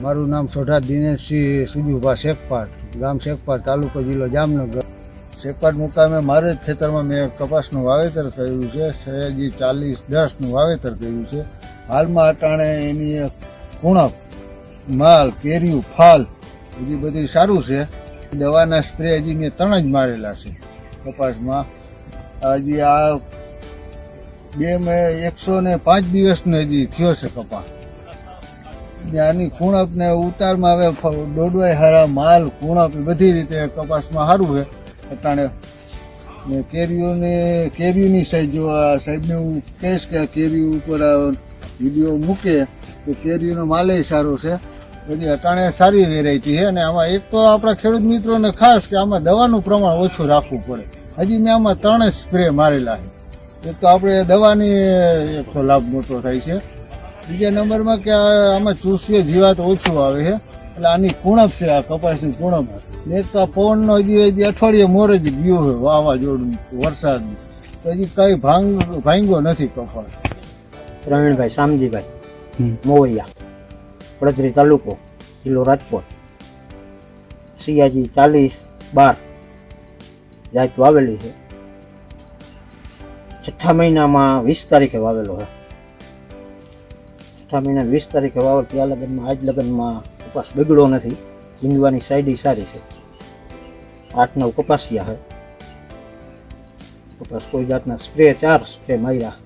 મારું નામ સોઢા દિનેશસિંહ સુજુભા શેખપાટ, ગામ શેખપાટ, તાલુકો જિલ્લો જામનગર. શેખપાટ મુકામે મારે જ ખેતરમાં મેં કપાસનું વાવેતર કર્યું છે. સયાજી 40-10નું વાવેતર કર્યું છે. હાલમાં અટાણે એની કુણપ, માલ, કેરીયું, ફાલ બધી બધી સારું છે. દવાના સ્પ્રે હજી મેં 3 જ મારેલા છે કપાસમાં. હજી આ 105 દિવસનો હજી થયો છે કપાસ. આની કુણપ ને ઉતારમાં હવે દોડવાય હારા, માલ, કુણપ બધી રીતે કપાસમાં સારું છે અટાણે. ને કેરીઓની સાઈઝ જો આ સાહેબને હું કહીશ કે કેરી ઉપર વિડીયો મૂકે તો કેરીનો માલે સારો છે. બધી અટાણે સારી વેરાયટી છે. અને આમાં એક તો આપણા ખેડૂત મિત્રોને ખાસ કે આમાં દવાનું પ્રમાણ ઓછું રાખવું પડે. હજી મેં આમાં 3 જ સ્પ્રે મારેલા છે. એક તો આપણે દવાની એક તો લાભ મોટો થાય છે. બીજા નંબરમાં કે આમાં ચૂસીએ જીવાત ઓછું આવે છે. એટલે આની કુણપ છે, આ કપાસની કુણપ. એક તો આ પવનનો હજી અઠવાડિયે મોર જ ગયો છે, વાવાઝોડું, વરસાદનું, તો હજી કઈ ભાંગ્યો નથી કપાસ. પ્રવીણભાઈ શામજીભાઈ મોવૈયા, પડદરી તાલુકો, જિલ્લો રાજકોટ. સિયાજી 40-12 જાત વાવેલી છે. 6 મહિનામાં 20 તારીખે વાવેલો છે. 6 મહિના 20 તારીખે વાવેલ. ત્યાં લગનમાં આજ લગનમાં કપાસ બગડ્યો નથી. ઝીંડવાની સાઈડ સારી છે. 8-9 કપાસિયા છે. કપાસ કોઈ જાતના સ્પ્રે 4 સ્પ્રે માર્યા.